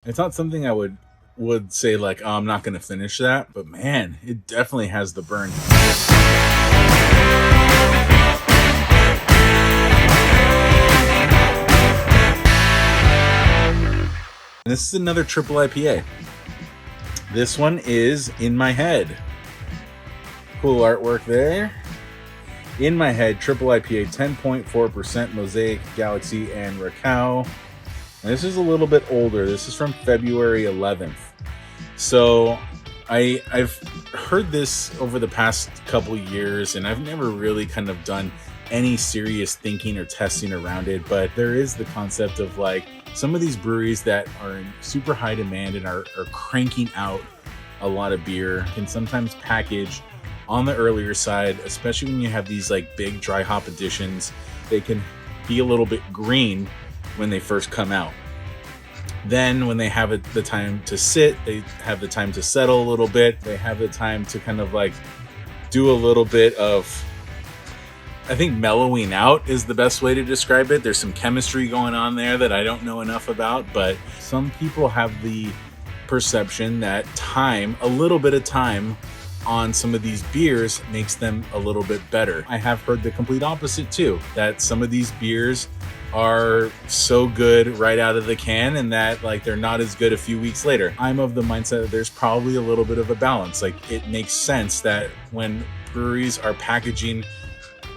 It's not something I would say like, oh, I'm not going to finish that, but man, it definitely has the burn. And this is another triple IPA. This one is In My Head. Cool artwork there. In My Head, triple IPA, 10.4% Mosaic, Galaxy, and Rakau. And this is a little bit older. This is from February 11th. So I've heard this over the past couple years, and I've never really kind of done any serious thinking or testing around it. But there is the concept of like some of these breweries that are in super high demand and are cranking out a lot of beer can sometimes package on the earlier side, especially when you have these like big dry hop additions. They can be a little bit green when they first come out. Then when they have the time to sit, they have the time to settle a little bit. They have the time to kind of like do a little bit of, I think mellowing out is the best way to describe it. There's some chemistry going on there that I don't know enough about, but some people have the perception that time, a little bit of time on some of these beers makes them a little bit better. I have heard the complete opposite too, that some of these beers are so good right out of the can and that like they're not as good a few weeks later. I'm of the mindset that there's probably a little bit of a balance. Like it makes sense that when breweries are packaging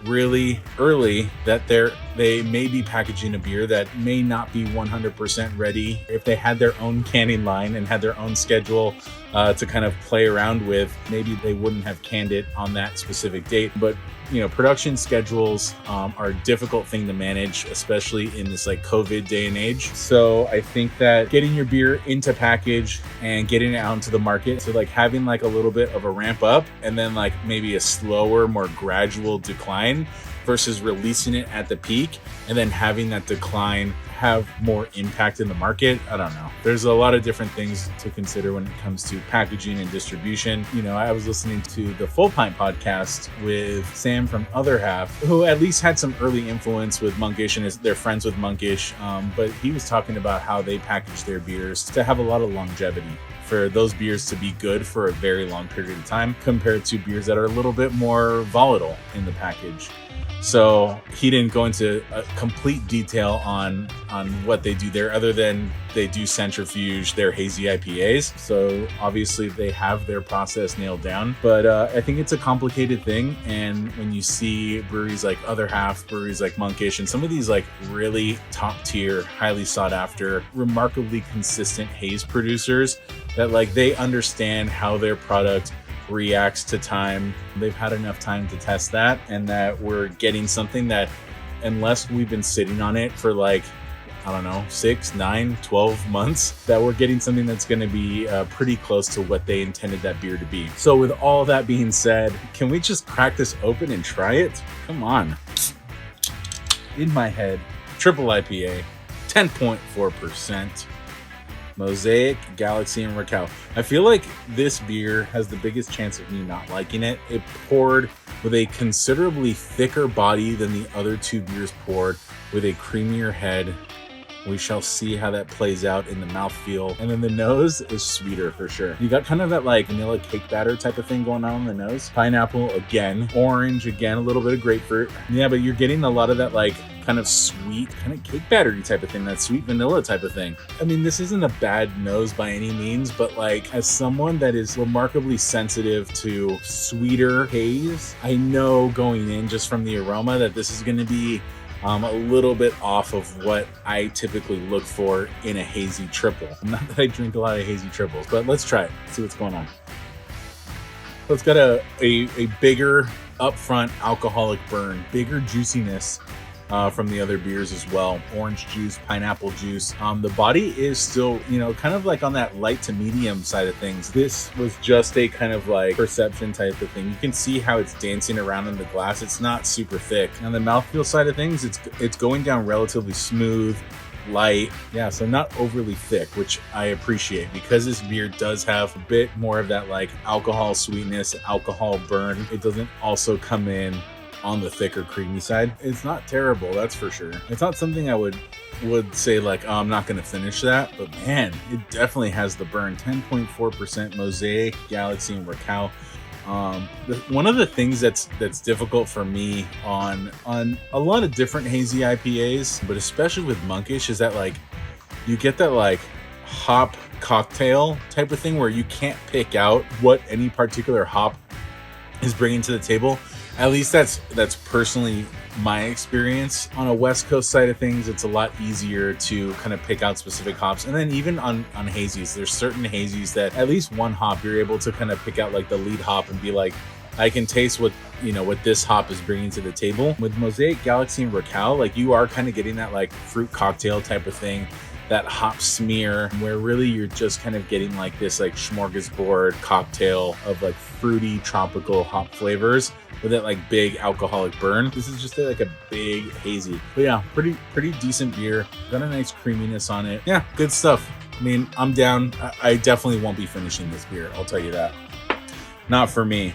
really early, that they may be packaging a beer that may not be 100% ready. If they had their own canning line and had their own schedule to kind of play around with, maybe they wouldn't have canned it on that specific date. But you know, production schedules are a difficult thing to manage, especially in this like COVID day and age. So I think that getting your beer into package and getting it out into the market, so like having like a little bit of a ramp up and then like maybe a slower, more gradual decline versus releasing it at the peak and then having that decline have more impact in the market. I don't know. There's a lot of different things to consider when it comes to packaging and distribution. You know, I was listening to the Full Pint podcast with Sam from Other Half, who at least had some early influence with Monkish and they're friends with Monkish. But he was talking about how they package their beers to have a lot of longevity, for those beers to be good for a very long period of time compared to beers that are a little bit more volatile in the package. So he didn't go into a complete detail on what they do there, other than they do centrifuge their hazy IPAs. So obviously they have their process nailed down, but I think it's a complicated thing. And when you see breweries like Other Half, breweries like Monkish, and some of these like really top tier, highly sought after, remarkably consistent haze producers, that like they understand how their product reacts to time. They've had enough time to test that, and that we're getting something that, unless we've been sitting on it for like, I don't know, 6, 9, 12 months, that we're getting something that's going to be pretty close to what they intended that beer to be. So with all that being said, can we just crack this open and try it? Come on. In My Head, triple IPA, 10.4%. Mosaic, Galaxy, and Rakau. I feel like this beer has the biggest chance of me not liking it. It poured with a considerably thicker body than the other two beers poured, with a creamier head. We shall see how that plays out in the mouthfeel. And then the nose is sweeter for sure. You got kind of that like vanilla cake batter type of thing going on in the nose. Pineapple again, orange again, a little bit of grapefruit. Yeah, but you're getting a lot of that like kind of sweet, kind of cake battery type of thing, that sweet vanilla type of thing. I mean, this isn't a bad nose by any means, but like as someone that is remarkably sensitive to sweeter haze, I know going in just from the aroma that this is going to be a little bit off of what I typically look for in a hazy triple. Not that I drink a lot of hazy triples, but let's try it, see what's going on. So it's got a bigger upfront alcoholic burn, bigger juiciness from the other beers as well. Orange juice, pineapple juice. The body is still, you know, kind of like on that light to medium side of things. This was just a kind of like perception type of thing. You can see how it's dancing around in the glass. It's not super thick. On the mouthfeel side of things, it's going down relatively smooth, light. Yeah, so not overly thick, which I appreciate, because this beer does have a bit more of that like alcohol sweetness, alcohol burn. It doesn't also come in on the thicker, creamy side. It's not terrible, that's for sure. It's not something I would say like, oh, I'm not going to finish that, but man, it definitely has the burn. 10.4% Mosaic, Galaxy, and Rakau. One of the things that's difficult for me on a lot of different hazy IPAs, but especially with Monkish, is that like you get that like hop cocktail type of thing where you can't pick out what any particular hop is bringing to the table. At least that's personally my experience. On a West Coast side of things, it's a lot easier to kind of pick out specific hops. And then even on hazies, there's certain hazies that at least one hop you're able to kind of pick out like the lead hop and be like, I can taste what, you know, what this hop is bringing to the table. With Mosaic, Galaxy, and Rakau, like you are kind of getting that like fruit cocktail type of thing, that hop smear, where really you're just kind of getting like this like smorgasbord cocktail of like fruity tropical hop flavors with that like big alcoholic burn. This is just like a big hazy. But yeah, pretty decent beer. Got a nice creaminess on it. Yeah, good stuff. I mean, I'm down. I definitely won't be finishing this beer, I'll tell you that. Not for me.